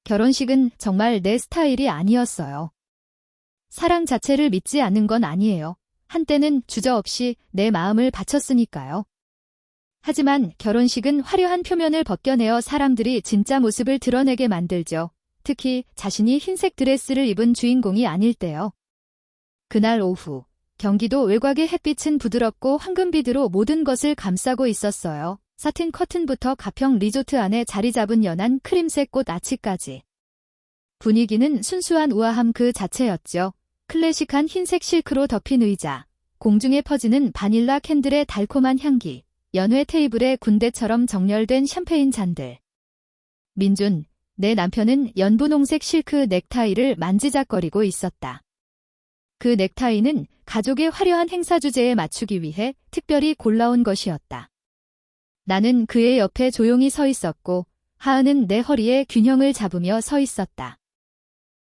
결혼식은 정말 내 스타일이 아니었어요. 사랑 자체를 믿지 않는 건 아니에요. 한때는 주저없이 내 마음을 바쳤으니까요. 하지만 결혼식은 화려한 표면을 벗겨내어 사람들이 진짜 모습을 드러내게 만들죠. 특히 자신이 흰색 드레스를 입은 주인공이 아닐 때요. 그날 오후, 경기도 외곽의 햇빛은 부드럽고 황금빛으로 모든 것을 감싸고 있었어요. 사틴 커튼부터 가평 리조트 안에 자리 잡은 연한 크림색 꽃 아치까지. 분위기는 순수한 우아함 그 자체였죠. 클래식한 흰색 실크로 덮인 의자, 공중에 퍼지는 바닐라 캔들의 달콤한 향기, 연회 테이블에 군대처럼 정렬된 샴페인 잔들. 민준, 내 남편은 연분홍색 실크 넥타이를 만지작거리고 있었다. 그 넥타이는 가족의 화려한 행사 주제에 맞추기 위해 특별히 골라온 것이었다. 나는 그의 옆에 조용히 서 있었고 하은은 내 허리에 균형을 잡으며 서 있었다.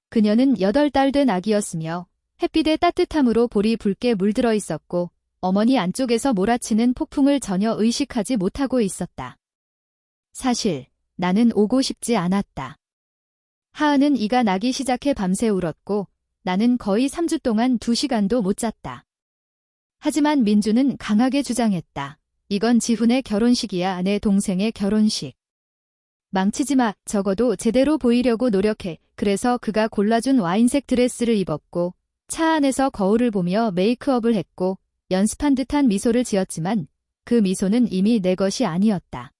그녀는 8달 된 아기였으며 햇빛의 따뜻함으로 볼이 붉게 물들어 있었고 어머니 안쪽에서 몰아치는 폭풍을 전혀 의식하지 못하고 있었다. 사실 나는 오고 싶지 않았다. 하은은 이가 나기 시작해 밤새 울었고 나는 거의 3주 동안 2시간도 못 잤다. 하지만 민주는 강하게 주장했다. 이건 지훈의 결혼식이야, 내 동생의 결혼식. 망치지 마, 적어도 제대로 보이려고 노력해. 그래서 그가 골라준 와인색 드레스를 입었고 차 안에서 거울을 보며 메이크업을 했고 연습한 듯한 미소를 지었지만 그 미소는 이미 내 것이 아니었다.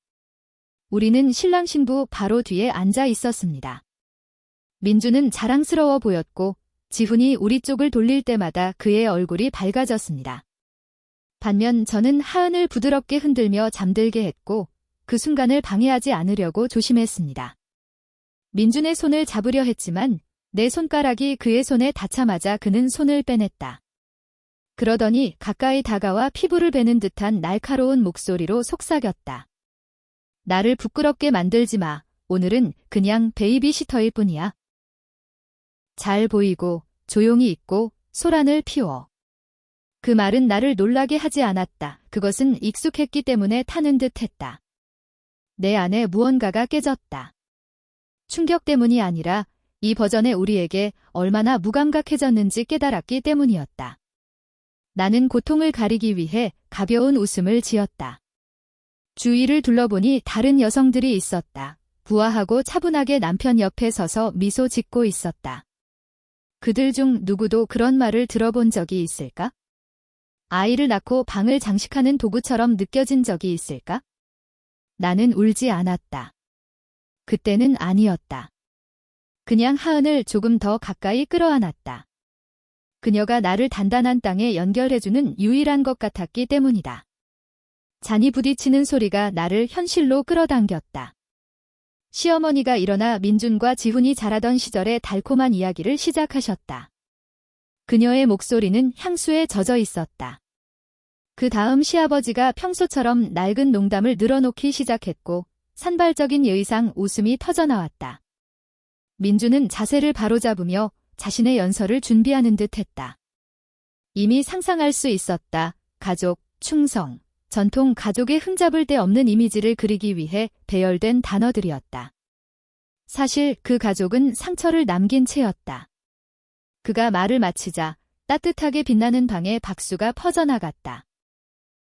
우리는 신랑 신부 바로 뒤에 앉아 있었습니다. 민주는 자랑스러워 보였고 지훈이 우리 쪽을 돌릴 때마다 그의 얼굴이 밝아졌습니다. 반면 저는 하은을 부드럽게 흔들며 잠들게 했고 그 순간을 방해하지 않으려고 조심했습니다. 민준의 손을 잡으려 했지만 내 손가락이 그의 손에 닿자마자 그는 손을 빼냈다. 그러더니 가까이 다가와 피부를 베는 듯한 날카로운 목소리로 속삭였다. 나를 부끄럽게 만들지 마. 오늘은 그냥 베이비시터일 뿐이야. 잘 보이고 조용히 있고 소란을 피워. 그 말은 나를 놀라게 하지 않았다. 그것은 익숙했기 때문에 타는 듯 했다. 내 안에 무언가가 깨졌다. 충격 때문이 아니라 이 버전의 우리에게 얼마나 무감각해졌는지 깨달았기 때문이었다. 나는 고통을 가리기 위해 가벼운 웃음을 지었다. 주위를 둘러보니 다른 여성들이 있었다. 부하하고 차분하게 남편 옆에 서서 미소 짓고 있었다. 그들 중 누구도 그런 말을 들어본 적이 있을까? 아이를 낳고 방을 장식하는 도구처럼 느껴진 적이 있을까? 나는 울지 않았다. 그때는 아니었다. 그냥 하은을 조금 더 가까이 끌어안았다. 그녀가 나를 단단한 땅에 연결해주는 유일한 것 같았기 때문이다. 잔이 부딪히는 소리가 나를 현실로 끌어당겼다. 시어머니가 일어나 민준과 지훈이 자라던 시절의 달콤한 이야기를 시작하셨다. 그녀의 목소리는 향수에 젖어 있었다. 그 다음 시아버지가 평소처럼 낡은 농담을 늘어놓기 시작했고 산발적인 예의상 웃음이 터져나왔다. 민주는 자세를 바로잡으며 자신의 연설을 준비하는 듯 했다. 이미 상상할 수 있었다. 가족, 충성, 전통 가족의 흠잡을 데 없는 이미지를 그리기 위해 배열된 단어들이었다. 사실 그 가족은 상처를 남긴 채였다. 그가 말을 마치자 따뜻하게 빛나는 방에 박수가 퍼져나갔다.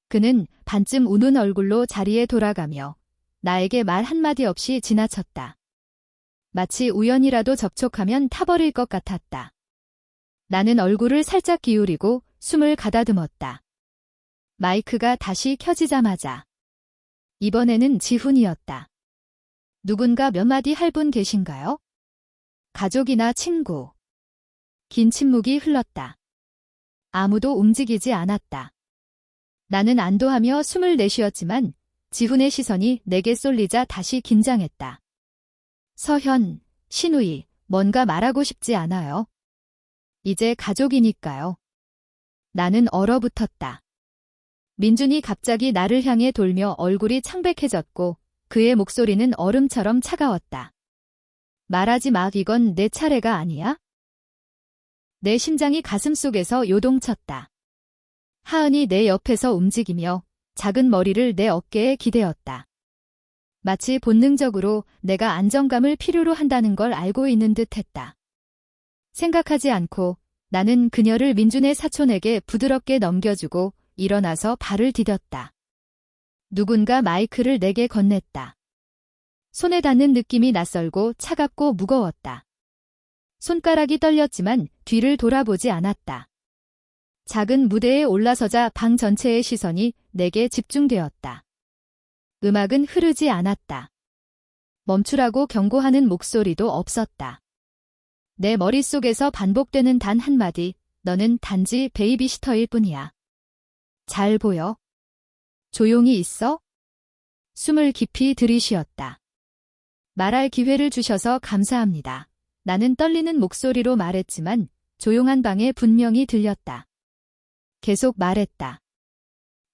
그는 반쯤 우는 얼굴로 자리에 돌아가며 나에게 말 한마디 없이 지나쳤다. 마치 우연이라도 접촉하면 타버릴 것 같았다. 나는 얼굴을 살짝 기울이고 숨을 가다듬었다. 마이크가 다시 켜지자마자 이번에는 지훈이었다. 누군가 몇 마디 할 분 계신가요? 가족이나 친구. 긴 침묵이 흘렀다. 아무도 움직이지 않았다. 나는 안도하며 숨을 내쉬었지만 지훈의 시선이 내게 쏠리자 다시 긴장했다. 서현, 신우이, 뭔가 말하고 싶지 않아요? 이제 가족이니까요. 나는 얼어붙었다. 민준이 갑자기 나를 향해 돌며 얼굴이 창백해졌고 그의 목소리는 얼음처럼 차가웠다. 말하지 마, 이건 내 차례가 아니야? 내 심장이 가슴속에서 요동쳤다. 하은이 내 옆에서 움직이며 작은 머리를 내 어깨에 기대었다. 마치 본능적으로 내가 안정감을 필요로 한다는 걸 알고 있는 듯 했다. 생각하지 않고 나는 그녀를 민준의 사촌에게 부드럽게 넘겨주고 일어나서 발을 디뎠다. 누군가 마이크를 내게 건넸다. 손에 닿는 느낌이 낯설고 차갑고 무거웠다. 손가락이 떨렸지만 뒤를 돌아보지 않았다. 작은 무대에 올라서자 방 전체의 시선이 내게 집중되었다. 음악은 흐르지 않았다. 멈추라고 경고하는 목소리도 없었다. 내 머릿속에서 반복되는 단 한마디, 너는 단지 베이비시터일 뿐이야. 잘 보여? 조용히 있어? 숨을 깊이 들이쉬었다. 말할 기회를 주셔서 감사합니다. 나는 떨리는 목소리로 말했지만 조용한 방에 분명히 들렸다. 계속 말했다.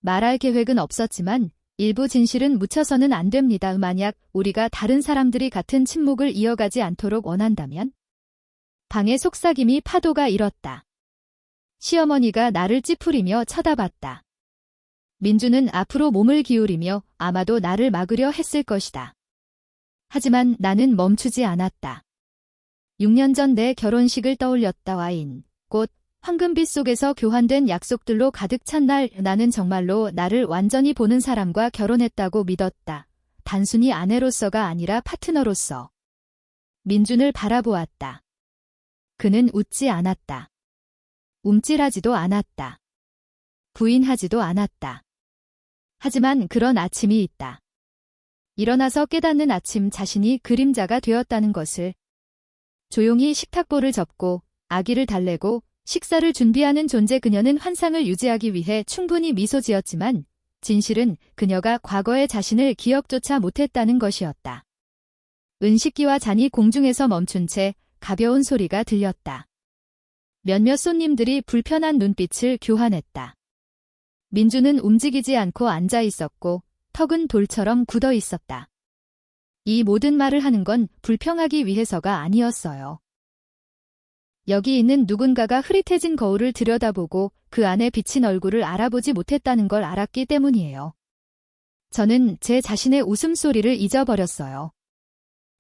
말할 계획은 없었지만 일부 진실은 묻혀서는 안 됩니다. 만약 우리가 다른 사람들이 같은 침묵을 이어가지 않도록 원한다면? 방의 속삭임이 파도가 일었다. 시어머니가 나를 찌푸리며 쳐다봤다. 민주는 앞으로 몸을 기울이며 아마도 나를 막으려 했을 것이다. 하지만 나는 멈추지 않았다. 6년 전 내 결혼식을 떠올렸다. 와인, 꽃, 황금빛 속에서 교환된 약속들로 가득 찬 날, 나는 정말로 나를 완전히 보는 사람과 결혼했다고 믿었다. 단순히 아내로서가 아니라 파트너로서. 민준을 바라보았다. 그는 웃지 않았다. 움찔하지도 않았다. 부인하지도 않았다. 하지만 그런 아침이 있다. 일어나서 깨닫는 아침, 자신이 그림자가 되었다는 것을. 조용히 식탁보를 접고 아기를 달래고 식사를 준비하는 존재. 그녀는 환상을 유지하기 위해 충분히 미소 지었지만 진실은 그녀가 과거의 자신을 기억조차 못했다는 것이었다. 은식기와 잔이 공중에서 멈춘 채 가벼운 소리가 들렸다. 몇몇 손님들이 불편한 눈빛을 교환했다. 민주는 움직이지 않고 앉아 있었고 턱은 돌처럼 굳어 있었다. 이 모든 말을 하는 건 불평하기 위해서가 아니었어요. 여기 있는 누군가가 흐릿해진 거울을 들여다보고 그 안에 비친 얼굴을 알아보지 못했다는 걸 알았기 때문이에요. 저는 제 자신의 웃음소리를 잊어버렸어요.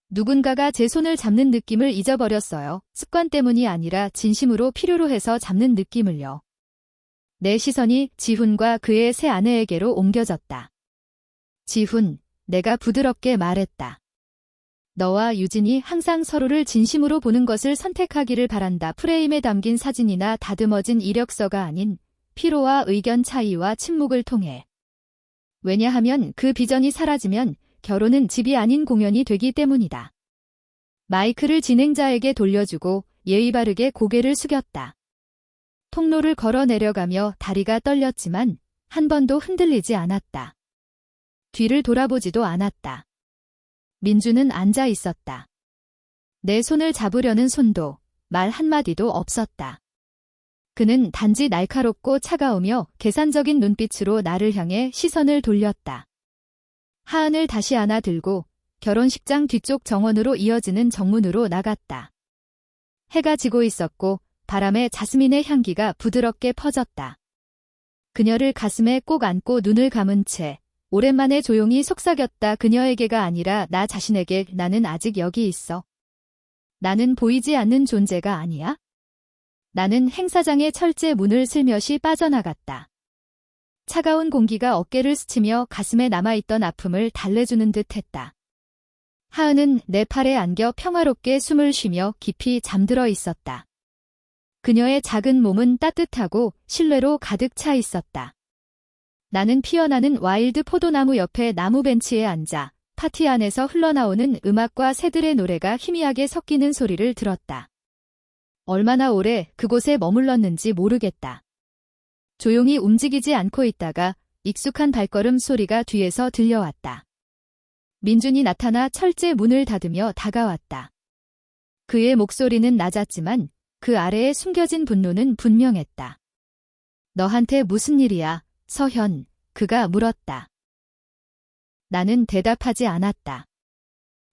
누군가가 제 손을 잡는 느낌을 잊어버렸어요. 습관 때문이 아니라 진심으로 필요로 해서 잡는 느낌을요. 내 시선이 지훈과 그의 새 아내에게로 옮겨졌다. 지훈, 내가 부드럽게 말했다. 너와 유진이 항상 서로를 진심으로 보는 것을 선택하기를 바란다. 프레임에 담긴 사진이나 다듬어진 이력서가 아닌 피로와 의견 차이와 침묵을 통해. 왜냐하면 그 비전이 사라지면 결혼은 집이 아닌 공연이 되기 때문이다. 마이크를 진행자에게 돌려주고 예의 바르게 고개를 숙였다. 통로를 걸어 내려가며 다리가 떨렸지만 한 번도 흔들리지 않았다. 뒤를 돌아보지도 않았다. 민주는 앉아 있었다. 내 손을 잡으려는 손도, 말 한마디도 없었다. 그는 단지 날카롭고 차가우며 계산적인 눈빛으로 나를 향해 시선을 돌렸다. 하은을 다시 안아 들고 결혼식장 뒤쪽 정원으로 이어지는 정문으로 나갔다. 해가 지고 있었고 바람에 자스민의 향기가 부드럽게 퍼졌다. 그녀를 가슴에 꼭 안고 눈을 감은 채 오랜만에 조용히 속삭였다. 그녀에게가 아니라 나 자신에게. 나는 아직 여기 있어. 나는 보이지 않는 존재가 아니야. 나는 행사장의 철제 문을 슬며시 빠져나갔다. 차가운 공기가 어깨를 스치며 가슴에 남아있던 아픔을 달래주는 듯 했다. 하은은 내 팔에 안겨 평화롭게 숨을 쉬며 깊이 잠들어 있었다. 그녀의 작은 몸은 따뜻하고 신뢰로 가득 차 있었다. 나는 피어나는 와일드 포도나무 옆에 나무 벤치에 앉아 파티 안에서 흘러나오는 음악과 새들의 노래가 희미하게 섞이는 소리를 들었다. 얼마나 오래 그곳에 머물렀는지 모르겠다. 조용히 움직이지 않고 있다가 익숙한 발걸음 소리가 뒤에서 들려왔다. 민준이 나타나 철제 문을 닫으며 다가왔다. 그의 목소리는 낮았지만 그 아래에 숨겨진 분노는 분명했다. 너한테 무슨 일이야, 서현? 그가 물었다. 나는 대답하지 않았다.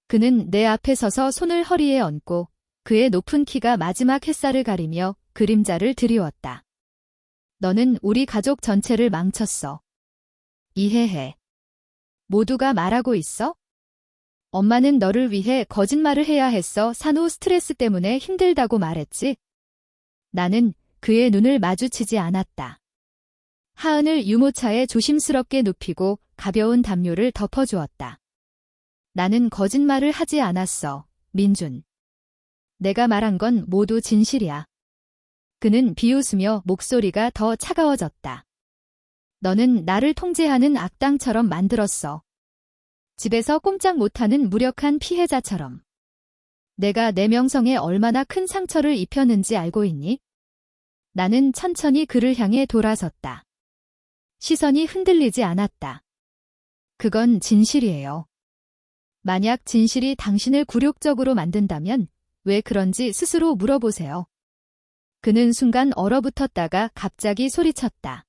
그는 내 앞에 서서 손을 허리에 얹고 그의 높은 키가 마지막 햇살을 가리며 그림자를 드리웠다. 너는 우리 가족 전체를 망쳤어. 이해해. 모두가 말하고 있어? 엄마는 너를 위해 거짓말을 해야 했어. 산후 스트레스 때문에 힘들다고 말했지. 나는 그의 눈을 마주치지 않았다. 하은을 유모차에 조심스럽게 눕히고 가벼운 담요를 덮어주었다. 나는 거짓말을 하지 않았어, 민준. 내가 말한 건 모두 진실이야. 그는 비웃으며 목소리가 더 차가워졌다. 너는 나를 통제하는 악당처럼 만들었어. 집에서 꼼짝 못하는 무력한 피해자처럼. 내가 내 명성에 얼마나 큰 상처를 입혔는지 알고 있니? 나는 천천히 그를 향해 돌아섰다. 시선이 흔들리지 않았다. 그건 진실이에요. 만약 진실이 당신을 굴욕적으로 만든다면 왜 그런지 스스로 물어보세요. 그는 순간 얼어붙었다가 갑자기 소리쳤다.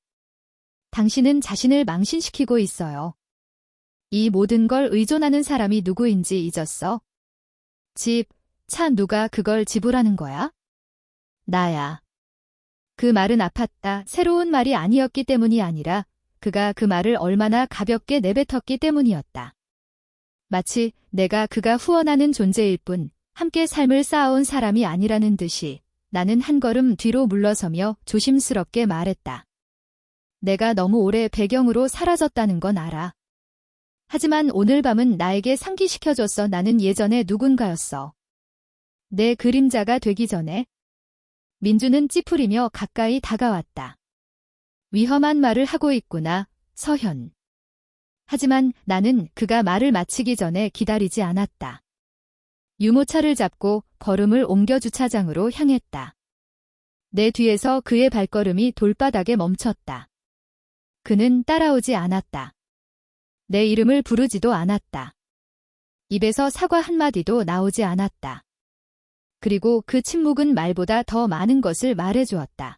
당신은 자신을 망신시키고 있어요. 이 모든 걸 의존하는 사람이 누구인지 잊었어? 집, 차 누가 그걸 지불하는 거야? 나야. 그 말은 아팠다. 새로운 말이 아니었기 때문이 아니라 그가 그 말을 얼마나 가볍게 내뱉었기 때문이었다. 마치 내가 그가 후원하는 존재일 뿐 함께 삶을 쌓아온 사람이 아니라는 듯이 나는 한 걸음 뒤로 물러서며 조심스럽게 말했다. 내가 너무 오래 배경으로 사라졌다는 건 알아. 하지만 오늘 밤은 나에게 상기시켜줬어. 나는 예전에 누군가였어. 내 그림자가 되기 전에. 민주는 찌푸리며 가까이 다가왔다. 위험한 말을 하고 있구나, 서현. 하지만 나는 그가 말을 마치기 전에 기다리지 않았다. 유모차를 잡고 걸음을 옮겨 주차장으로 향했다. 내 뒤에서 그의 발걸음이 돌바닥에 멈췄다. 그는 따라오지 않았다. 내 이름을 부르지도 않았다. 입에서 사과 한마디도 나오지 않았다. 그리고 그 침묵은 말보다 더 많은 것을 말해주었다.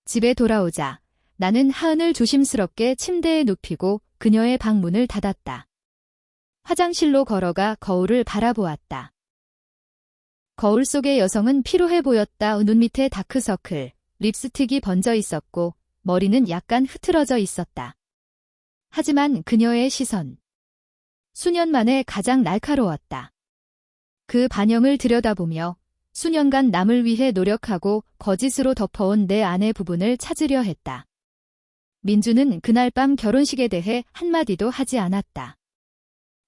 집에 돌아오자 나는 하은을 조심스럽게 침대에 눕히고 그녀의 방문을 닫았다. 화장실로 걸어가 거울을 바라보았다. 거울 속의 여성은 피로해 보였다. 눈 밑에 다크서클, 립스틱이 번져 있었고 머리는 약간 흐트러져 있었다. 하지만 그녀의 시선. 수년 만에 가장 날카로웠다. 그 반영을 들여다보며 수년간 남을 위해 노력하고 거짓으로 덮어온 내 안의 부분을 찾으려 했다. 민주는 그날 밤 결혼식에 대해 한마디도 하지 않았다.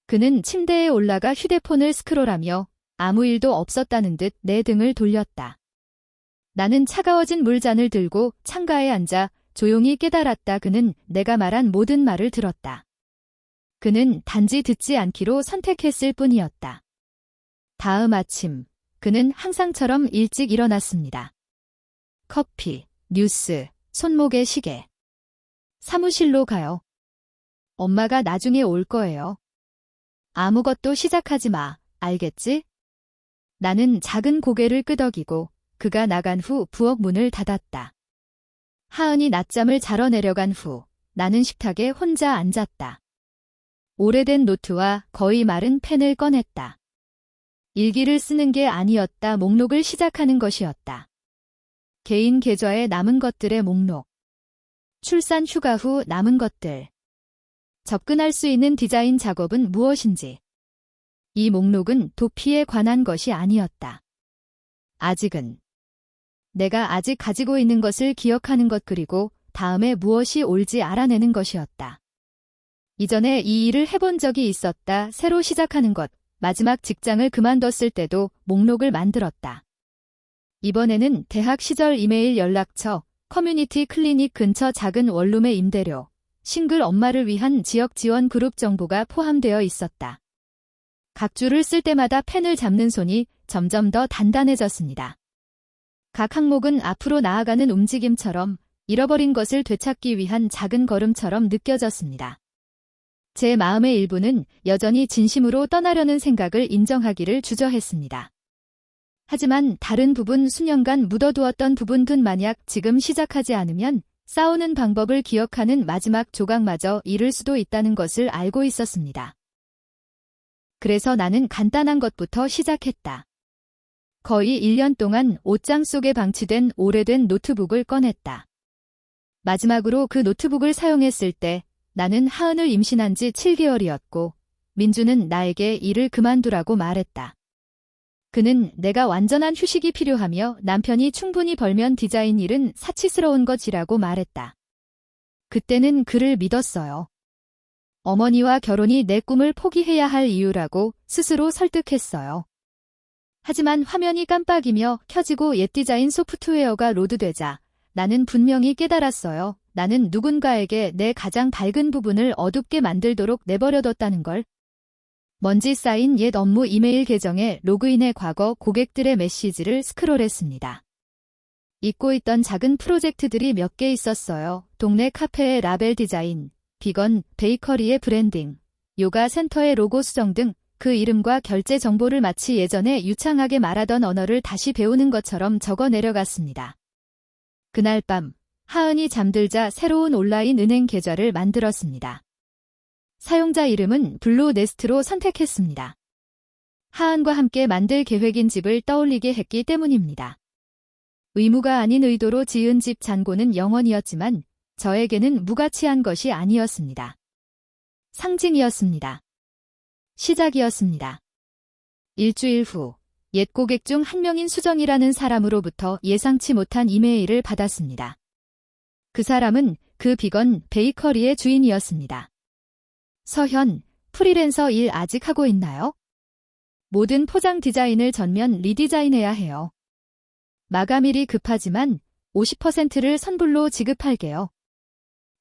그는 침대에 올라가 휴대폰을 스크롤하며 아무 일도 없었다는 듯 내 등을 돌렸다. 나는 차가워진 물잔을 들고 창가에 앉아 조용히 깨달았다. 그는 내가 말한 모든 말을 들었다. 그는 단지 듣지 않기로 선택했을 뿐이었다. 다음 아침, 그는 항상처럼 일찍 일어났습니다. 커피, 뉴스, 손목에 시계. 사무실로 가요. 엄마가 나중에 올 거예요. 아무것도 시작하지 마, 알겠지? 나는 작은 고개를 끄덕이고 그가 나간 후 부엌 문을 닫았다. 하은이 낮잠을 자러 내려간 후 나는 식탁에 혼자 앉았다. 오래된 노트와 거의 마른 펜을 꺼냈다. 일기를 쓰는 게 아니었다. 목록을 시작하는 것이었다. 개인 계좌에 남은 것들의 목록. 출산 휴가 후 남은 것들. 접근할 수 있는 디자인 작업은 무엇인지. 이 목록은 도피에 관한 것이 아니었다. 아직은. 내가 아직 가지고 있는 것을 기억하는 것 그리고 다음에 무엇이 올지 알아내는 것이었다. 이전에 이 일을 해본 적이 있었다. 새로 시작하는 것. 마지막 직장을 그만뒀을 때도 목록을 만들었다. 이번에는 대학 시절 이메일 연락처, 커뮤니티 클리닉 근처 작은 원룸의 임대료, 싱글 엄마를 위한 지역 지원 그룹 정보가 포함되어 있었다. 각 줄을 쓸 때마다 펜을 잡는 손이 점점 더 단단해졌습니다. 각 항목은 앞으로 나아가는 움직임처럼 잃어버린 것을 되찾기 위한 작은 걸음처럼 느껴졌습니다. 제 마음의 일부는 여전히 진심으로 떠나려는 생각을 인정하기를 주저했습니다. 하지만 다른 부분 수년간 묻어두었던 부분도 만약 지금 시작하지 않으면 싸우는 방법을 기억하는 마지막 조각마저 잃을 수도 있다는 것을 알고 있었습니다. 그래서 나는 간단한 것부터 시작했다. 거의 1년 동안 옷장 속에 방치된 오래된 노트북을 꺼냈다. 마지막으로 그 노트북을 사용했을 때 나는 하은을 임신한 지 7개월이었고 민주는 나에게 일을 그만두라고 말했다. 그는 내가 완전한 휴식이 필요하며 남편이 충분히 벌면 디자인 일은 사치스러운 것이라고 말했다. 그때는 그를 믿었어요. 어머니와 결혼이 내 꿈을 포기해야 할 이유라고 스스로 설득했어요. 하지만 화면이 깜빡이며 켜지고 옛 디자인 소프트웨어가 로드되자 나는 분명히 깨달았어요. 나는 누군가에게 내 가장 밝은 부분을 어둡게 만들도록 내버려뒀다는 걸. 먼지 쌓인 옛 업무 이메일 계정에 로그인해 과거 고객들의 메시지를 스크롤했습니다. 잊고 있던 작은 프로젝트들이 몇 개 있었어요. 동네 카페의 라벨 디자인, 비건 베이커리의 브랜딩, 요가 센터의 로고 수정 등 그 이름과 결제 정보를 마치 예전에 유창하게 말하던 언어를 다시 배우는 것처럼 적어 내려갔습니다. 그날 밤, 하은이 잠들자 새로운 온라인 은행 계좌를 만들었습니다. 사용자 이름은 블루네스트로 선택했습니다. 하은과 함께 만들 계획인 집을 떠올리게 했기 때문입니다. 의무가 아닌 의도로 지은 집 잔고는 영원이었지만 저에게는 무가치한 것이 아니었습니다. 상징이었습니다. 시작이었습니다. 일주일 후, 옛 고객 중 한 명인 수정이라는 사람으로부터 예상치 못한 이메일을 받았습니다. 그 사람은 그 비건 베이커리의 주인이었습니다. 서현, 프리랜서 일 아직 하고 있나요? 모든 포장 디자인을 전면 리디자인해야 해요. 마감일이 급하지만 50%를 선불로 지급할게요.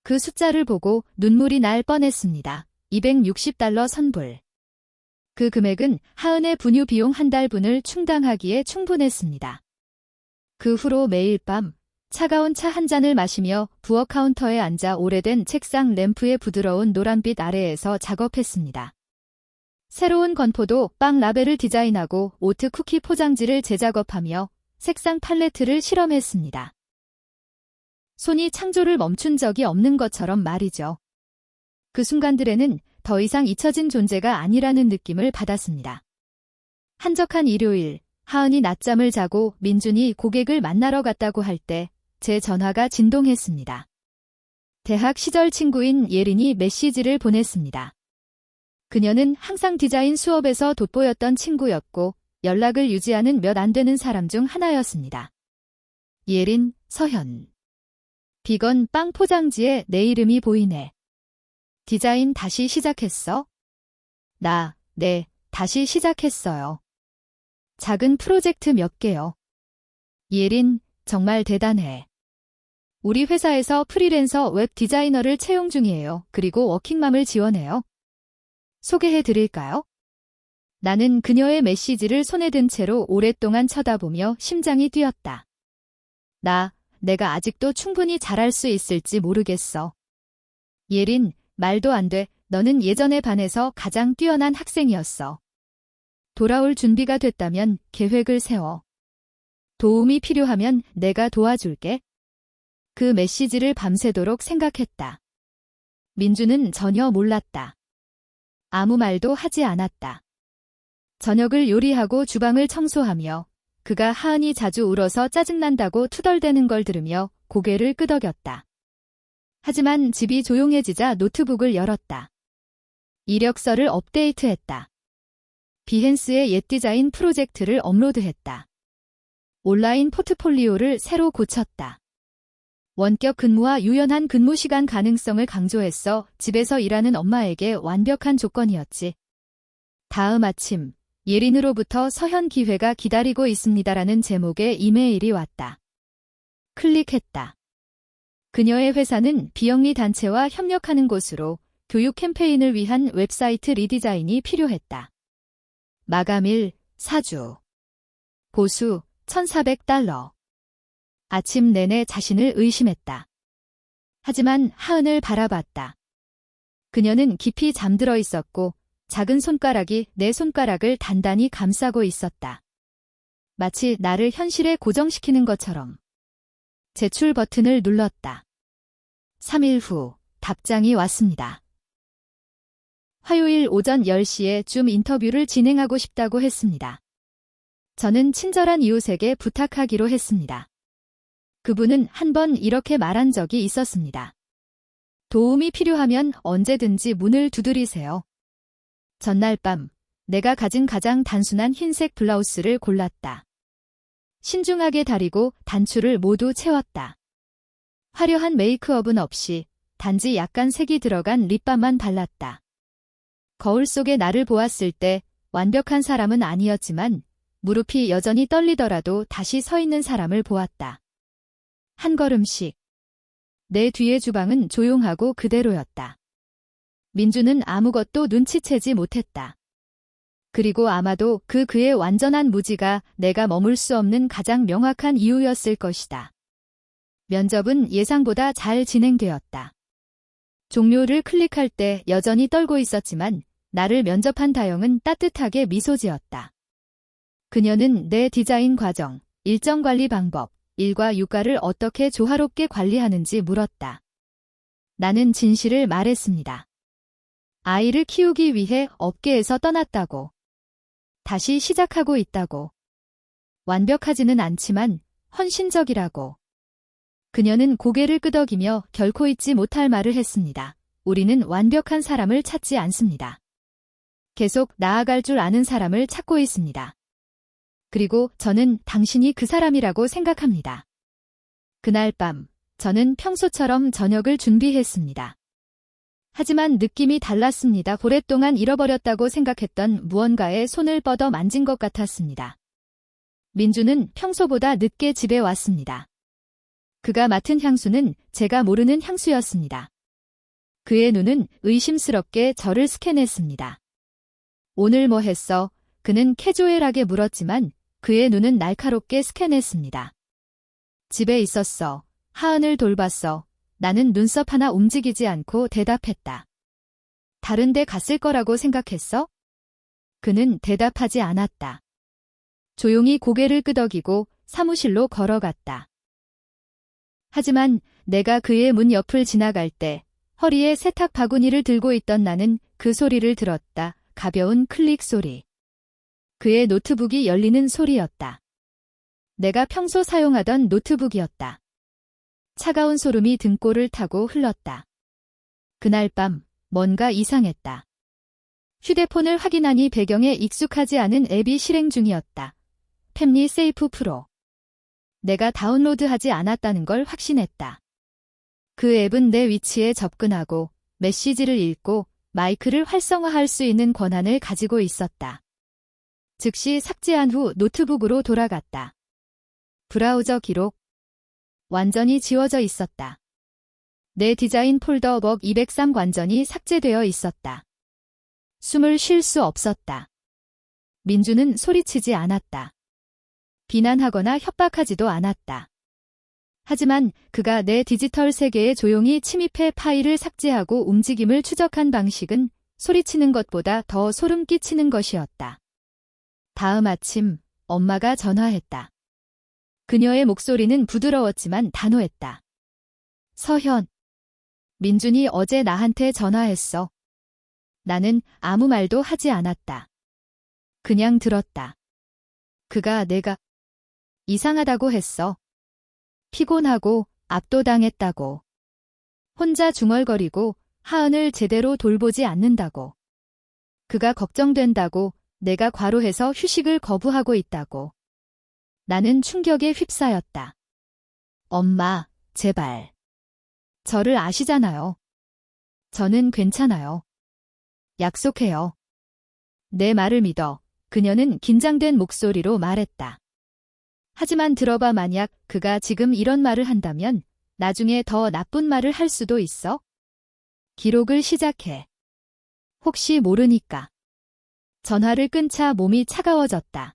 그 숫자를 보고 눈물이 날 뻔했습니다. $260 선불. 그 금액은 하은의 분유 비용 한 달분을 충당하기에 충분했습니다. 그 후로 매일 밤 차가운 차 한 잔을 마시며 부엌 카운터에 앉아 오래된 책상 램프의 부드러운 노란빛 아래에서 작업했습니다. 새로운 건포도 빵 라벨을 디자인하고 오트 쿠키 포장지를 재작업하며 색상 팔레트를 실험했습니다. 손이 창조를 멈춘 적이 없는 것처럼 말이죠. 그 순간들에는 더 이상 잊혀진 존재가 아니라는 느낌을 받았습니다. 한적한 일요일, 하은이 낮잠을 자고 민준이 고객을 만나러 갔다고 할 때 제 전화가 진동했습니다. 대학 시절 친구인 예린이 메시지를 보냈습니다. 그녀는 항상 디자인 수업에서 돋보였던 친구였고 연락을 유지하는 몇 안 되는 사람 중 하나였습니다. 예린, 서현. 비건 빵 포장지에 내 이름이 보이네. 디자인 다시 시작했어? 네, 다시 시작했어요. 작은 프로젝트 몇 개요. 예린, 정말 대단해. 우리 회사에서 프리랜서 웹 디자이너를 채용 중이에요. 그리고 워킹맘을 지원해요. 소개해 드릴까요? 나는 그녀의 메시지를 손에 든 채로 오랫동안 쳐다보며 심장이 뛰었다. 내가 아직도 충분히 잘할 수 있을지 모르겠어. 예린, 말도 안 돼. 너는 예전에 반에서 가장 뛰어난 학생이었어. 돌아올 준비가 됐다면 계획을 세워. 도움이 필요하면 내가 도와줄게. 그 메시지를 밤새도록 생각했다. 민주는 전혀 몰랐다. 아무 말도 하지 않았다. 저녁을 요리하고 주방을 청소하며 그가 하은이 자주 울어서 짜증난다고 투덜대는 걸 들으며 고개를 끄덕였다. 하지만 집이 조용해지자 노트북을 열었다. 이력서를 업데이트했다. 비헨스의 옛 디자인 프로젝트를 업로드했다. 온라인 포트폴리오를 새로 고쳤다. 원격 근무와 유연한 근무 시간 가능성을 강조했어. 집에서 일하는 엄마에게 완벽한 조건이었지. 다음 아침, 예린으로부터 서현 기회가 기다리고 있습니다라는 제목의 이메일이 왔다. 클릭했다. 그녀의 회사는 비영리 단체와 협력하는 곳으로 교육 캠페인을 위한 웹사이트 리디자인이 필요했다. 마감일 4주. 보수 $1,400. 아침 내내 자신을 의심했다. 하지만 하은을 바라봤다. 그녀는 깊이 잠들어 있었고 작은 손가락이 내 손가락을 단단히 감싸고 있었다. 마치 나를 현실에 고정시키는 것처럼. 제출 버튼을 눌렀다. 3일 후 답장이 왔습니다. 화요일 오전 10시에 줌 인터뷰를 진행하고 싶다고 했습니다. 저는 친절한 이웃에게 부탁하기로 했습니다. 그분은 한 번 이렇게 말한 적이 있었습니다. 도움이 필요하면 언제든지 문을 두드리세요. 전날 밤, 내가 가진 가장 단순한 흰색 블라우스를 골랐다. 신중하게 다리고 단추를 모두 채웠다. 화려한 메이크업은 없이 단지 약간 색이 들어간 립밤만 발랐다. 거울 속에 나를 보았을 때 완벽한 사람은 아니었지만 무릎이 여전히 떨리더라도 다시 서 있는 사람을 보았다. 한 걸음씩. 내 뒤의 주방은 조용하고 그대로였다. 민주는 아무것도 눈치채지 못했다. 그리고 아마도 그의 완전한 무지가 내가 머물 수 없는 가장 명확한 이유였을 것이다. 면접은 예상보다 잘 진행되었다. 종료를 클릭할 때 여전히 떨고 있었지만 나를 면접한 다영은 따뜻하게 미소 지었다. 그녀는 내 디자인 과정, 일정 관리 방법, 일과 육아를 어떻게 조화롭게 관리하는지 물었다. 나는 진실을 말했습니다. 아이를 키우기 위해 업계에서 떠났다고. 다시 시작하고 있다고. 완벽하지는 않지만 헌신적이라고. 그녀는 고개를 끄덕이며 결코 잊지 못할 말을 했습니다. 우리는 완벽한 사람을 찾지 않습니다. 계속 나아갈 줄 아는 사람을 찾고 있습니다. 그리고 저는 당신이 그 사람이라고 생각합니다. 그날 밤, 저는 평소처럼 저녁을 준비했습니다. 하지만 느낌이 달랐습니다. 오랫동안 잃어버렸다고 생각했던 무언가에 손을 뻗어 만진 것 같았습니다. 민주는 평소보다 늦게 집에 왔습니다. 그가 맡은 향수는 제가 모르는 향수였습니다. 그의 눈은 의심스럽게 저를 스캔했습니다. 오늘 뭐 했어? 그는 캐주얼하게 물었지만 그의 눈은 날카롭게 스캔했습니다. 집에 있었어. 하은을 돌봤어. 나는 눈썹 하나 움직이지 않고 대답했다. 다른 데 갔을 거라고 생각했어? 그는 대답하지 않았다. 조용히 고개를 끄덕이고 사무실로 걸어갔다. 하지만 내가 그의 문 옆을 지나갈 때 허리에 세탁 바구니를 들고 있던 나는 그 소리를 들었다. 가벼운 클릭 소리. 그의 노트북이 열리는 소리였다. 내가 평소 사용하던 노트북이었다. 차가운 소름이 등골을 타고 흘렀다. 그날 밤 뭔가 이상했다. 휴대폰을 확인하니 배경에 익숙하지 않은 앱이 실행 중이었다. 팹리 세이프 프로. 내가 다운로드하지 않았다는 걸 확신했다. 그 앱은 내 위치에 접근하고 메시지를 읽고 마이크를 활성화할 수 있는 권한을 가지고 있었다. 즉시 삭제한 후 노트북으로 돌아갔다. 브라우저 기록. 완전히 지워져 있었다. 내 디자인 폴더 벅 203 완전히 삭제되어 있었다. 숨을 쉴 수 없었다. 민주는 소리치지 않았다. 비난하거나 협박하지도 않았다. 하지만 그가 내 디지털 세계에 조용히 침입해 파일을 삭제하고 움직임을 추적한 방식은 소리치는 것보다 더 소름 끼치는 것이었다. 다음 아침 엄마가 전화했다. 그녀의 목소리는 부드러웠지만 단호했다. 서현. 민준이 어제 나한테 전화했어. 나는 아무 말도 하지 않았다. 그냥 들었다. 그가 내가 이상하다고 했어. 피곤하고 압도당했다고. 혼자 중얼거리고 하은을 제대로 돌보지 않는다고. 그가 걱정된다고 내가 과로해서 휴식을 거부하고 있다고. 나는 충격에 휩싸였다. 엄마, 제발. 저를 아시잖아요. 저는 괜찮아요. 약속해요. 내 말을 믿어. 그녀는 긴장된 목소리로 말했다. 하지만 들어봐 만약 그가 지금 이런 말을 한다면 나중에 더 나쁜 말을 할 수도 있어. 기록을 시작해. 혹시 모르니까. 전화를 끊자 몸이 차가워졌다.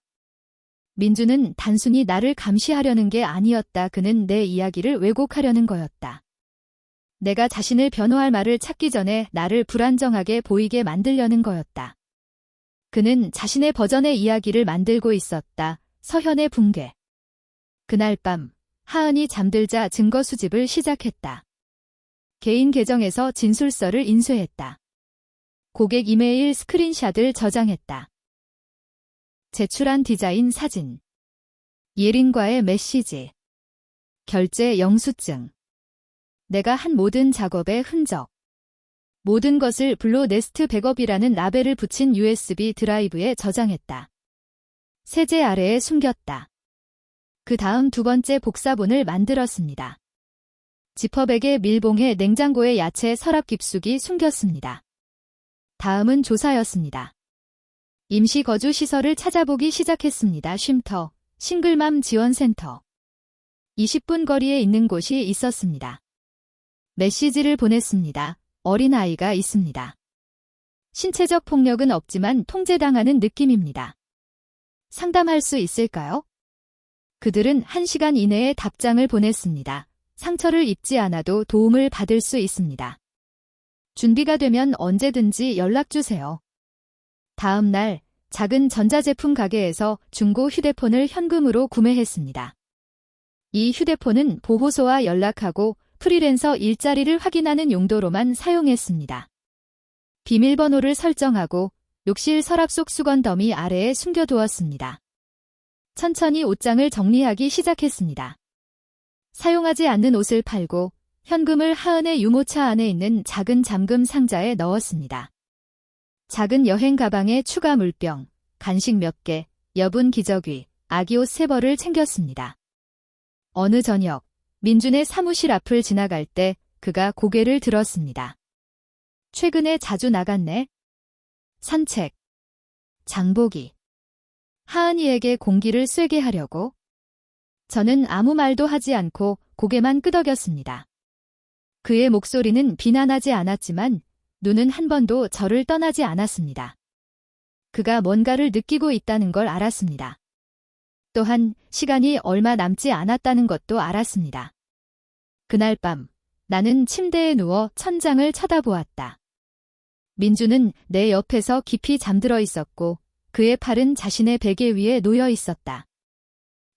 민주는 단순히 나를 감시하려는 게 아니었다. 그는 내 이야기를 왜곡하려는 거였다. 내가 자신을 변호할 말을 찾기 전에 나를 불안정하게 보이게 만들려는 거였다. 그는 자신의 버전의 이야기를 만들고 있었다. 서현의 붕괴. 그날 밤 하은이 잠들자 증거 수집을 시작했다. 개인 계정에서 진술서를 인쇄했다. 고객 이메일 스크린샷을 저장했다. 제출한 디자인 사진. 예린과의 메시지. 결제 영수증. 내가 한 모든 작업의 흔적. 모든 것을 블루 네스트 백업이라는 라벨을 붙인 USB 드라이브에 저장했다. 세제 아래에 숨겼다. 그 다음 두 번째 복사본을 만들었습니다. 지퍼백에 밀봉해 냉장고에 야채 서랍 깊숙이 숨겼습니다. 다음은 조사였습니다. 임시 거주 시설을 찾아보기 시작했습니다. 쉼터, 싱글맘 지원센터. 20분 거리에 있는 곳이 있었습니다. 메시지를 보냈습니다. 어린아이가 있습니다. 신체적 폭력은 없지만 통제당하는 느낌입니다. 상담할 수 있을까요? 그들은 1시간 이내에 답장을 보냈습니다. 상처를 입지 않아도 도움을 받을 수 있습니다. 준비가 되면 언제든지 연락주세요. 다음 날, 작은 전자제품 가게에서 중고 휴대폰을 현금으로 구매했습니다. 이 휴대폰은 보호소와 연락하고 프리랜서 일자리를 확인하는 용도로만 사용했습니다. 비밀번호를 설정하고 욕실 서랍 속 수건 더미 아래에 숨겨두었습니다. 천천히 옷장을 정리하기 시작했습니다. 사용하지 않는 옷을 팔고 현금을 하은의 유모차 안에 있는 작은 잠금 상자에 넣었습니다. 작은 여행 가방에 추가 물병, 간식 몇 개, 여분 기저귀, 아기 옷 3벌을 챙겼습니다. 어느 저녁, 민준의 사무실 앞을 지나갈 때 그가 고개를 들었습니다. 최근에 자주 나갔네. 산책. 장보기. 하은이에게 공기를 쐬게 하려고. 저는 아무 말도 하지 않고 고개만 끄덕였습니다. 그의 목소리는 비난하지 않았지만 눈은 한 번도 저를 떠나지 않았습니다. 그가 뭔가를 느끼고 있다는 걸 알았습니다. 또한 시간이 얼마 남지 않았다는 것도 알았습니다. 그날 밤 나는 침대에 누워 천장을 쳐다보았다. 민주는 내 옆에서 깊이 잠들어 있었고 그의 팔은 자신의 베개 위에 놓여 있었다.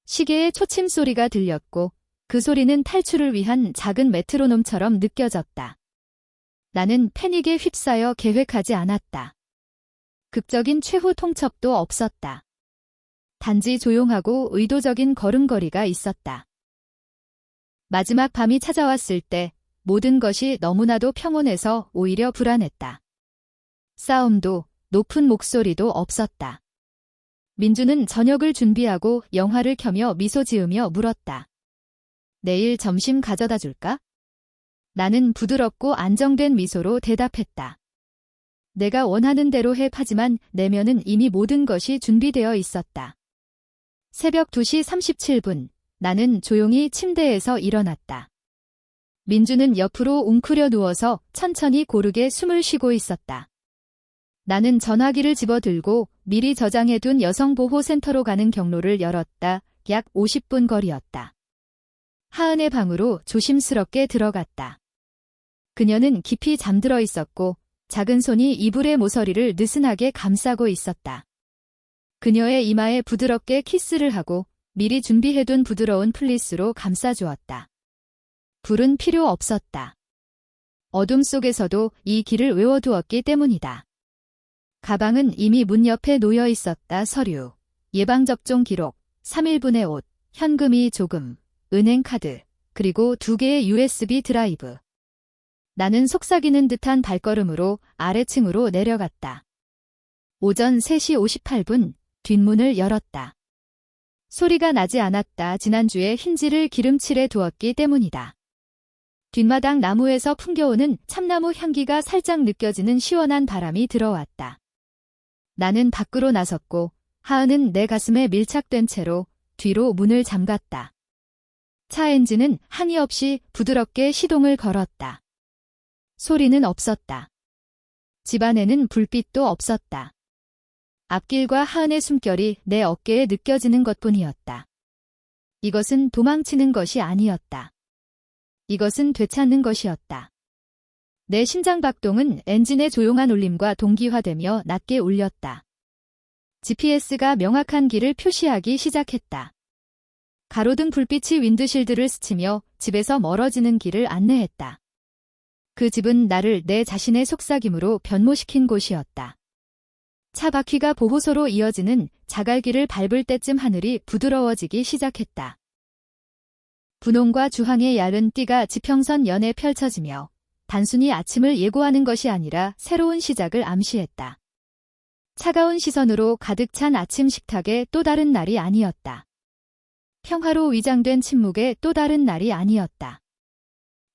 시계의 초침 소리가 들렸고 그 소리는 탈출을 위한 작은 메트로놈처럼 느껴졌다. 나는 패닉에 휩싸여 계획하지 않았다. 극적인 최후 통첩도 없었다. 단지 조용하고 의도적인 걸음걸이가 있었다. 마지막 밤이 찾아왔을 때 모든 것이 너무나도 평온해서 오히려 불안했다. 싸움도 높은 목소리도 없었다. 민주는 저녁을 준비하고 영화를 켜며 미소 지으며 물었다. 내일 점심 가져다 줄까? 나는 부드럽고 안정된 미소로 대답했다. 내가 원하는 대로 해. 하지만 내면은 이미 모든 것이 준비되어 있었다. 새벽 2시 37분, 나는 조용히 침대에서 일어났다. 민주는 옆으로 웅크려 누워서 천천히 고르게 숨을 쉬고 있었다. 나는 전화기를 집어들고 미리 저장해둔 여성보호센터로 가는 경로를 열었다. 약 50분 거리였다. 하은의 방으로 조심스럽게 들어갔다. 그녀는 깊이 잠들어 있었고 작은 손이 이불의 모서리를 느슨하게 감싸고 있었다. 그녀의 이마에 부드럽게 키스를 하고 미리 준비해둔 부드러운 플리스로 감싸주었다. 불은 필요 없었다. 어둠 속에서도 이 길을 외워두었기 때문이다. 가방은 이미 문 옆에 놓여 있었다. 서류, 예방접종 기록, 3일분의 옷, 현금이 조금, 은행카드, 그리고 2개의 USB 드라이브. 나는 속삭이는 듯한 발걸음으로 아래층으로 내려갔다. 오전 3시 58분, 뒷문을 열었다. 소리가 나지 않았다. 지난주에 힌지를 기름칠해 두었기 때문이다. 뒷마당 나무에서 풍겨오는 참나무 향기가 살짝 느껴지는 시원한 바람이 들어왔다. 나는 밖으로 나섰고 하은은 내 가슴에 밀착된 채로 뒤로 문을 잠갔다. 차 엔진은 항의 없이 부드럽게 시동을 걸었다. 소리는 없었다. 집안에는 불빛도 없었다. 앞길과 하은의 숨결이 내 어깨에 느껴지는 것뿐이었다. 이것은 도망치는 것이 아니었다. 이것은 되찾는 것이었다. 내 심장 박동은 엔진의 조용한 울림과 동기화되며 낮게 울렸다. GPS가 명확한 길을 표시하기 시작했다. 가로등 불빛이 윈드실드를 스치며 집에서 멀어지는 길을 안내했다. 그 집은 나를 내 자신의 속삭임으로 변모시킨 곳이었다. 차 바퀴가 보호소로 이어지는 자갈길을 밟을 때쯤 하늘이 부드러워지기 시작했다. 분홍과 주황의 얇은 띠가 지평선 연에 펼쳐지며 단순히 아침을 예고하는 것이 아니라 새로운 시작을 암시했다. 차가운 시선으로 가득 찬 아침 식탁의 또 다른 날이 아니었다. 평화로 위장된 침묵의 또 다른 날이 아니었다.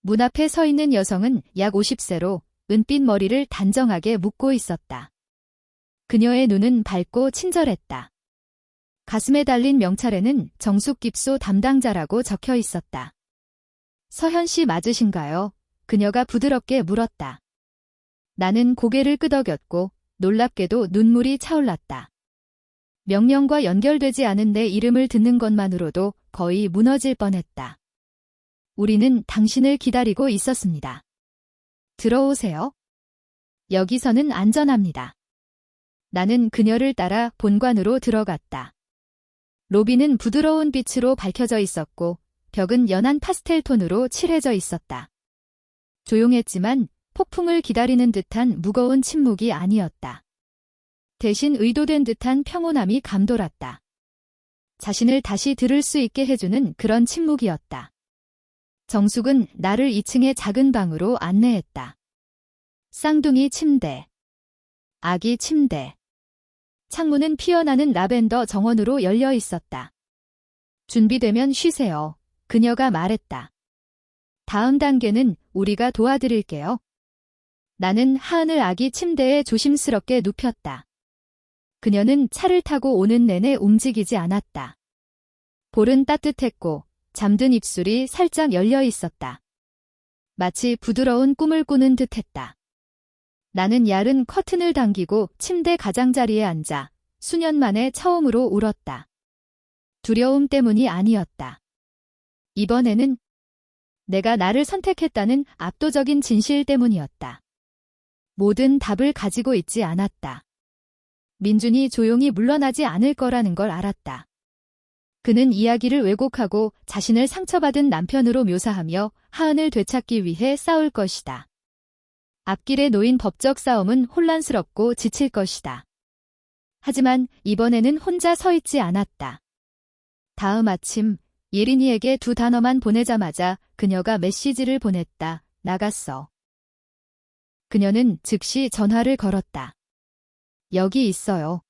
문 앞에 서 있는 여성은 약 50세로 은빛 머리를 단정하게 묶고 있었다. 그녀의 눈은 밝고 친절했다. 가슴에 달린 명찰에는 정숙깁소 담당자라고 적혀 있었다. 서현 씨 맞으신가요? 그녀가 부드럽게 물었다. 나는 고개를 끄덕였고 놀랍게도 눈물이 차올랐다. 명령과 연결되지 않은 내 이름을 듣는 것만으로도 거의 무너질 뻔했다. 우리는 당신을 기다리고 있었습니다. 들어오세요. 여기서는 안전합니다. 나는 그녀를 따라 본관으로 들어갔다. 로비는 부드러운 빛으로 밝혀져 있었고 벽은 연한 파스텔 톤으로 칠해져 있었다. 조용했지만 폭풍을 기다리는 듯한 무거운 침묵이 아니었다. 대신 의도된 듯한 평온함이 감돌았다. 자신을 다시 들을 수 있게 해주는 그런 침묵이었다. 정숙은 나를 2층의 작은 방으로 안내했다. 쌍둥이 침대, 아기 침대. 창문은 피어나는 라벤더 정원으로 열려 있었다. 준비되면 쉬세요. 그녀가 말했다. 다음 단계는 우리가 도와드릴게요. 나는 하은을 아기 침대에 조심스럽게 눕혔다. 그녀는 차를 타고 오는 내내 움직이지 않았다. 볼은 따뜻했고 잠든 입술이 살짝 열려 있었다. 마치 부드러운 꿈을 꾸는 듯했다. 나는 얇은 커튼을 당기고 침대 가장자리에 앉아 수년 만에 처음으로 울었다. 두려움 때문이 아니었다. 이번에는 내가 나를 선택했다는 압도적인 진실 때문이었다. 모든 답을 가지고 있지 않았다. 민준이 조용히 물러나지 않을 거라는 걸 알았다. 그는 이야기를 왜곡하고 자신을 상처받은 남편으로 묘사하며 하은을 되찾기 위해 싸울 것이다. 앞길에 놓인 법적 싸움은 혼란스럽고 지칠 것이다. 하지만 이번에는 혼자 서 있지 않았다. 다음 아침 예린이에게 2단어만 보내자마자 그녀가 메시지를 보냈다. 나갔어. 그녀는 즉시 전화를 걸었다. 여기 있어요.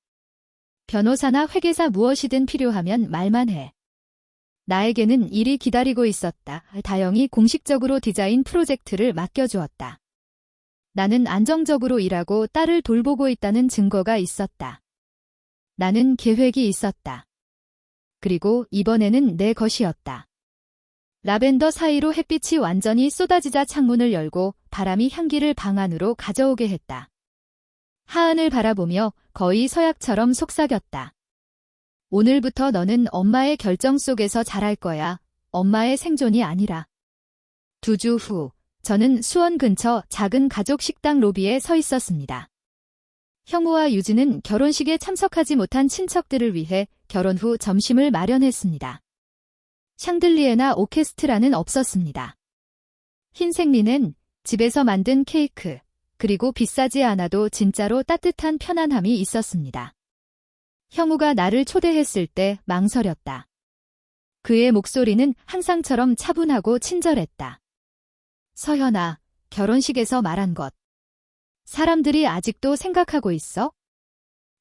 변호사나 회계사 무엇이든 필요하면 말만 해. 나에게는 일이 기다리고 있었다. 다영이 공식적으로 디자인 프로젝트를 맡겨주었다. 나는 안정적으로 일하고 딸을 돌보고 있다는 증거가 있었다. 나는 계획이 있었다. 그리고 이번에는 내 것이었다. 라벤더 사이로 햇빛이 완전히 쏟아지자 창문을 열고 바람이 향기를 방 안으로 가져오게 했다. 하은을 바라보며 거의 서약처럼 속삭였다. 오늘부터 너는 엄마의 결정 속에서 자랄 거야. 엄마의 생존이 아니라. 2주 후, 저는 수원 근처 작은 가족 식당 로비에 서 있었습니다. 형우와 유진은 결혼식에 참석하지 못한 친척들을 위해 결혼 후 점심을 마련했습니다. 샹들리에나 오케스트라는 없었습니다. 흰색 리넨, 집에서 만든 케이크, 그리고 비싸지 않아도 진짜로 따뜻한 편안함이 있었습니다. 형우가 나를 초대했을 때 망설였다. 그의 목소리는 항상처럼 차분하고 친절했다. 서현아, 결혼식에서 말한 것. 사람들이 아직도 생각하고 있어?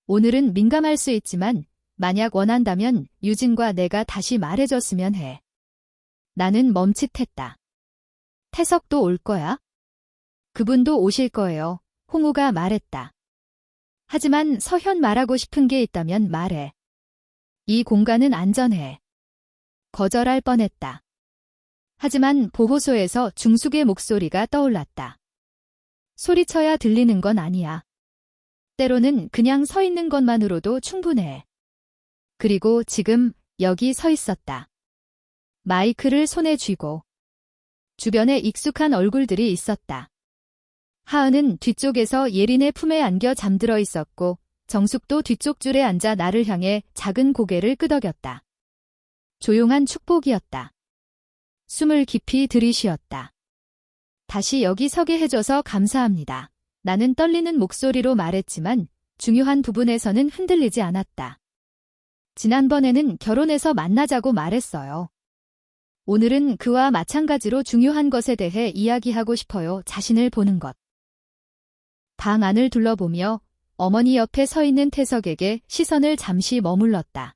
오늘은 민감할 수 있지만 만약 원한다면 유진과 내가 다시 말해줬으면 해. 나는 멈칫했다. 태석도 올 거야? 그분도 오실 거예요. 홍우가 말했다. 하지만 서현 말하고 싶은 게 있다면 말해. 이 공간은 안전해. 거절할 뻔했다. 하지만 보호소에서 중숙의 목소리가 떠올랐다. 소리쳐야 들리는 건 아니야. 때로는 그냥 서 있는 것만으로도 충분해. 그리고 지금 여기 서 있었다. 마이크를 손에 쥐고. 주변에 익숙한 얼굴들이 있었다. 하은은 뒤쪽에서 예린의 품에 안겨 잠들어 있었고 정숙도 뒤쪽 줄에 앉아 나를 향해 작은 고개를 끄덕였다. 조용한 축복이었다. 숨을 깊이 들이쉬었다. 다시 여기 서게 해줘서 감사합니다. 나는 떨리는 목소리로 말했지만 중요한 부분에서는 흔들리지 않았다. 지난번에는 결혼해서 만나자고 말했어요. 오늘은 그와 마찬가지로 중요한 것에 대해 이야기하고 싶어요. 자신을 보는 것. 방 안을 둘러보며 어머니 옆에 서 있는 태석에게 시선을 잠시 머물렀다.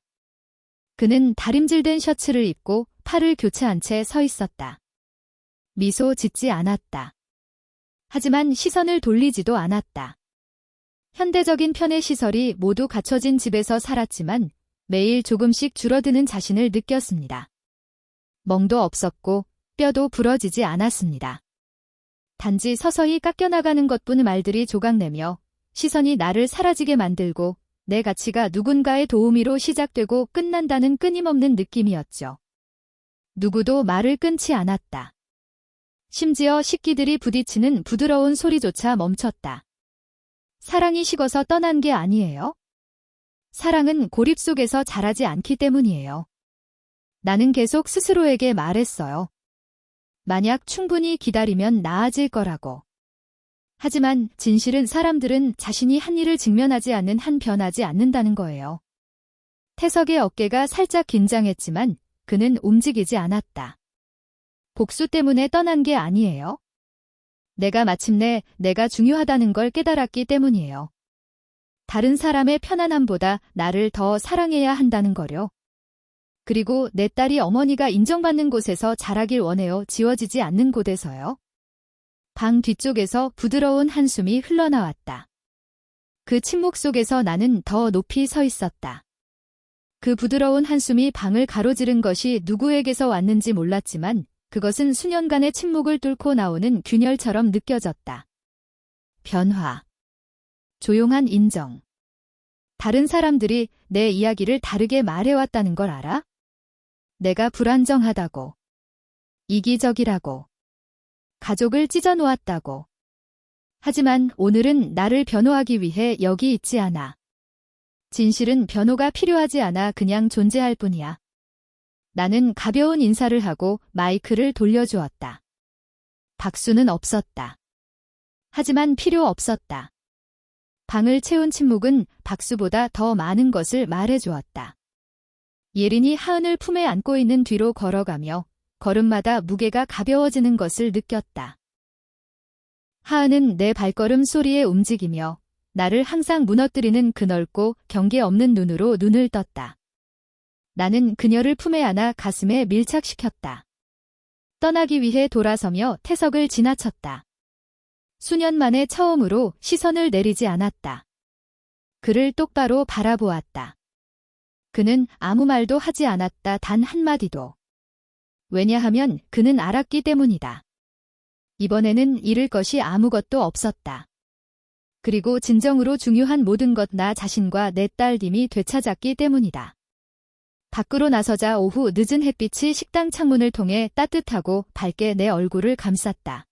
그는 다림질된 셔츠를 입고 팔을 교체한 채 서 있었다. 미소 짓지 않았다. 하지만 시선을 돌리지도 않았다. 현대적인 편의 시설이 모두 갖춰진 집에서 살았지만 매일 조금씩 줄어드는 자신을 느꼈습니다. 멍도 없었고 뼈도 부러지지 않았습니다. 단지 서서히 깎여나가는 것뿐 말들이 조각내며 시선이 나를 사라지게 만들고 내 가치가 누군가의 도우미로 시작되고 끝난다는 끊임없는 느낌이었죠. 누구도 말을 끊지 않았다. 심지어 식기들이 부딪히는 부드러운 소리조차 멈췄다. 사랑이 식어서 떠난 게 아니에요. 사랑은 고립 속에서 자라지 않기 때문이에요. 나는 계속 스스로에게 말했어요. 만약 충분히 기다리면 나아질 거라고. 하지만 진실은 사람들은 자신이 한 일을 직면하지 않는 한 변하지 않는다는 거예요. 태석의 어깨가 살짝 긴장했지만 그는 움직이지 않았다. 복수 때문에 떠난 게 아니에요. 내가 마침내 내가 중요하다는 걸 깨달았기 때문이에요. 다른 사람의 편안함보다 나를 더 사랑해야 한다는 거요. 그리고 내 딸이 어머니가 인정받는 곳에서 자라길 원해요. 지워지지 않는 곳에서요. 방 뒤쪽에서 부드러운 한숨이 흘러나왔다. 그 침묵 속에서 나는 더 높이 서 있었다. 그 부드러운 한숨이 방을 가로지른 것이 누구에게서 왔는지 몰랐지만 그것은 수년간의 침묵을 뚫고 나오는 균열처럼 느껴졌다. 변화. 조용한 인정. 다른 사람들이 내 이야기를 다르게 말해왔다는 걸 알아? 내가 불안정하다고. 이기적이라고. 가족을 찢어놓았다고. 하지만 오늘은 나를 변호하기 위해 여기 있지 않아. 진실은 변호가 필요하지 않아 그냥 존재할 뿐이야. 나는 가벼운 인사를 하고 마이크를 돌려주었다. 박수는 없었다. 하지만 필요 없었다. 방을 채운 침묵은 박수보다 더 많은 것을 말해주었다. 예린이 하은을 품에 안고 있는 뒤로 걸어가며 걸음마다 무게가 가벼워지는 것을 느꼈다. 하은은 내 발걸음 소리에 움직이며 나를 항상 무너뜨리는 그 넓고 경계 없는 눈으로 눈을 떴다. 나는 그녀를 품에 안아 가슴에 밀착시켰다. 떠나기 위해 돌아서며 태석을 지나쳤다. 수년 만에 처음으로 시선을 내리지 않았다. 그를 똑바로 바라보았다. 그는 아무 말도 하지 않았다. 단 한마디도. 왜냐하면 그는 알았기 때문이다. 이번에는 잃을 것이 아무것도 없었다. 그리고 진정으로 중요한 모든 것 나 자신과 내 딸님이 되찾았기 때문이다. 밖으로 나서자 오후 늦은 햇빛이 식당 창문을 통해 따뜻하고 밝게 내 얼굴을 감쌌다.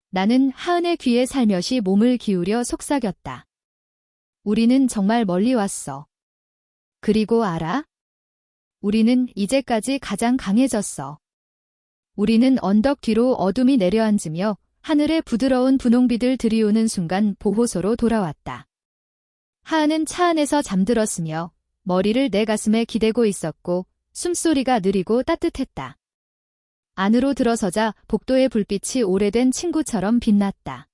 나는 하은의 귀에 살며시 몸을 기울여 속삭였다. 우리는 정말 멀리 왔어. 그리고 알아? 우리는 이제까지 가장 강해졌어. 우리는 언덕 뒤로 어둠이 내려앉으며 하늘에 부드러운 분홍빛을 들이우는 순간 보호소로 돌아왔다. 하은은 차 안에서 잠들었으며 머리를 내 가슴에 기대고 있었고 숨소리가 느리고 따뜻했다. 안으로 들어서자 복도의 불빛이 오래된 친구처럼 빛났다.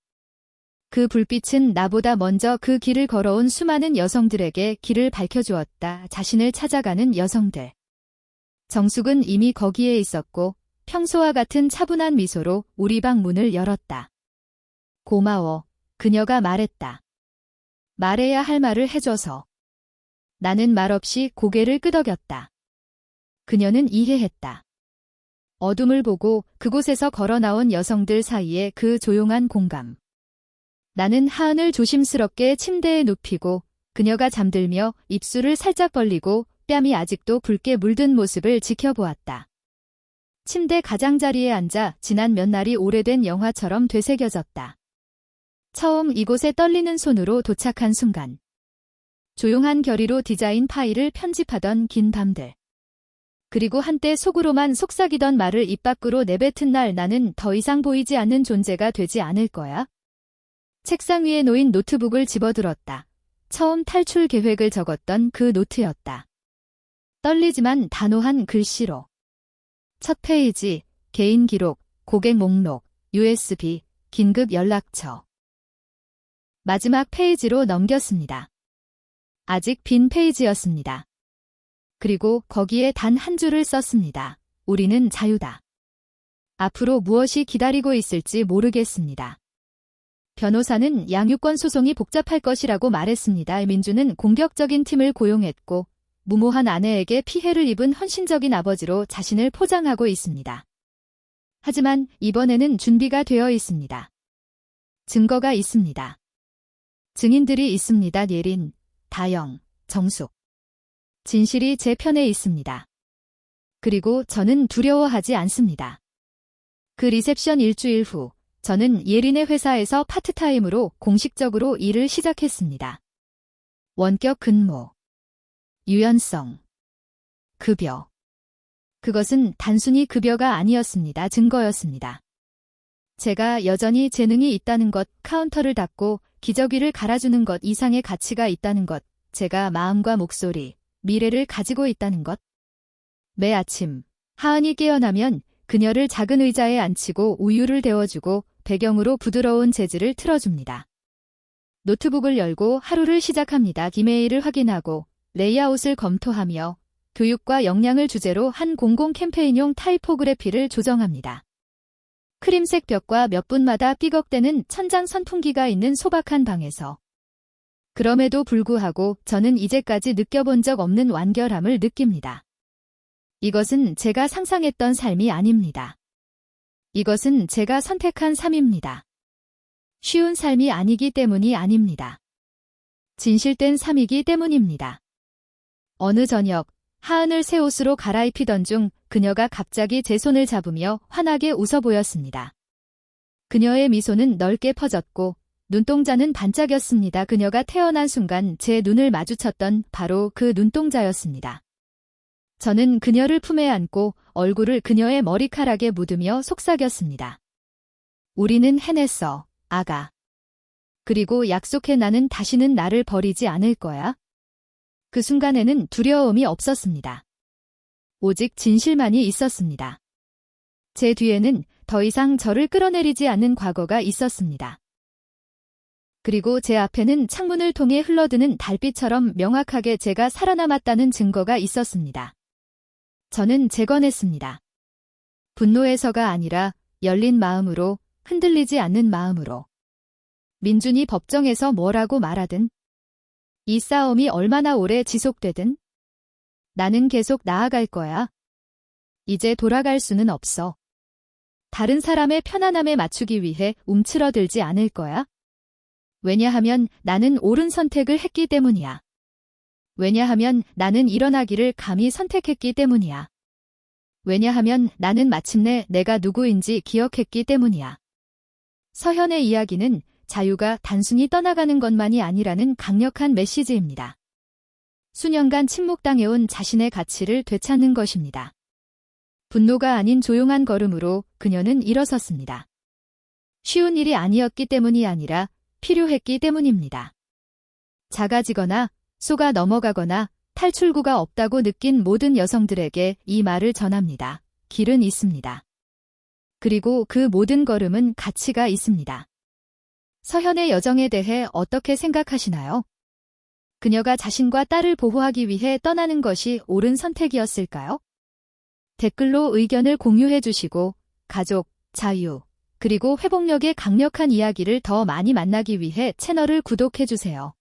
그 불빛은 나보다 먼저 그 길을 걸어온 수많은 여성들에게 길을 밝혀주었다. 자신을 찾아가는 여성들. 정숙은 이미 거기에 있었고 평소와 같은 차분한 미소로 우리 방 문을 열었다. 고마워. 그녀가 말했다. 말해야 할 말을 해줘서. 나는 말없이 고개를 끄덕였다. 그녀는 이해했다. 어둠을 보고 그곳에서 걸어 나온 여성들 사이에 그 조용한 공감. 나는 하은을 조심스럽게 침대에 눕히고 그녀가 잠들며 입술을 살짝 벌리고 뺨이 아직도 붉게 물든 모습을 지켜보았다. 침대 가장자리에 앉아 지난 몇 날이 오래된 영화처럼 되새겨졌다. 처음 이곳에 떨리는 손으로 도착한 순간. 조용한 결의로 디자인 파일을 편집하던 긴 밤들. 그리고 한때 속으로만 속삭이던 말을 입 밖으로 내뱉은 날 나는 더 이상 보이지 않는 존재가 되지 않을 거야. 책상 위에 놓인 노트북을 집어들었다. 처음 탈출 계획을 적었던 그 노트였다. 떨리지만 단호한 글씨로. 첫 페이지, 개인 기록, 고객 목록, USB, 긴급 연락처. 마지막 페이지로 넘겼습니다. 아직 빈 페이지였습니다. 그리고 거기에 단 한 줄을 썼습니다. 우리는 자유다. 앞으로 무엇이 기다리고 있을지 모르겠습니다. 변호사는 양육권 소송이 복잡할 것이라고 말했습니다. 민주는 공격적인 팀을 고용했고 무모한 아내에게 피해를 입은 헌신적인 아버지로 자신을 포장하고 있습니다. 하지만 이번에는 준비가 되어 있습니다. 증거가 있습니다. 증인들이 있습니다. 예린, 다영, 정숙. 진실이 제 편에 있습니다. 그리고 저는 두려워하지 않습니다. 그 리셉션 일주일 후, 저는 예린의 회사에서 파트타임으로 공식적으로 일을 시작했습니다. 원격 근무, 유연성, 급여. 그것은 단순히 급여가 아니었습니다. 증거였습니다. 제가 여전히 재능이 있다는 것, 카운터를 닫고 기저귀를 갈아주는 것 이상의 가치가 있다는 것, 제가 마음과 목소리, 미래를 가지고 있다는 것. 매 아침, 하은이 깨어나면 그녀를 작은 의자에 앉히고 우유를 데워주고 배경으로 부드러운 재즈를 틀어줍니다. 노트북을 열고 하루를 시작합니다. 이메일을 확인하고 레이아웃을 검토하며 교육과 역량을 주제로 한 공공 캠페인용 타이포그래피를 조정합니다. 크림색 벽과 몇 분마다 삐걱대는 천장 선풍기가 있는 소박한 방에서. 그럼에도 불구하고 저는 이제까지 느껴본 적 없는 완결함을 느낍니다. 이것은 제가 상상했던 삶이 아닙니다. 이것은 제가 선택한 삶입니다. 쉬운 삶이 아니기 때문이 아닙니다. 진실된 삶이기 때문입니다. 어느 저녁, 하은을 새 옷으로 갈아입히던 중 그녀가 갑자기 제 손을 잡으며 환하게 웃어 보였습니다. 그녀의 미소는 넓게 퍼졌고 눈동자는 반짝였습니다. 그녀가 태어난 순간 제 눈을 마주쳤던 바로 그 눈동자였습니다. 저는 그녀를 품에 안고 얼굴을 그녀의 머리카락에 묻으며 속삭였습니다. 우리는 해냈어, 아가. 그리고 약속해 나는 다시는 나를 버리지 않을 거야. 그 순간에는 두려움이 없었습니다. 오직 진실만이 있었습니다. 제 뒤에는 더 이상 저를 끌어내리지 않는 과거가 있었습니다. 그리고 제 앞에는 창문을 통해 흘러드는 달빛처럼 명확하게 제가 살아남았다는 증거가 있었습니다. 저는 재건했습니다. 분노에서가 아니라 열린 마음으로, 흔들리지 않는 마음으로. 민준이 법정에서 뭐라고 말하든, 이 싸움이 얼마나 오래 지속되든, 나는 계속 나아갈 거야. 이제 돌아갈 수는 없어. 다른 사람의 편안함에 맞추기 위해 움츠러들지 않을 거야. 왜냐하면 나는 옳은 선택을 했기 때문이야. 왜냐하면 나는 일어나기를 감히 선택했기 때문이야. 왜냐하면 나는 마침내 내가 누구인지 기억했기 때문이야. 서현의 이야기는 자유가 단순히 떠나가는 것만이 아니라는 강력한 메시지입니다. 수년간 침묵당해온 자신의 가치를 되찾는 것입니다. 분노가 아닌 조용한 걸음으로 그녀는 일어섰습니다. 쉬운 일이 아니었기 때문이 아니라 필요했기 때문입니다. 작아지거나 속아 넘어가거나 탈출구가 없다고 느낀 모든 여성들에게 이 말을 전합니다. 길은 있습니다. 그리고 그 모든 걸음은 가치가 있습니다. 서현의 여정에 대해 어떻게 생각하시나요? 그녀가 자신과 딸을 보호하기 위해 떠나는 것이 옳은 선택이었을까요? 댓글로 의견을 공유해 주시고 가족, 자유, 그리고 회복력의 강력한 이야기를 더 많이 만나기 위해 채널을 구독해 주세요.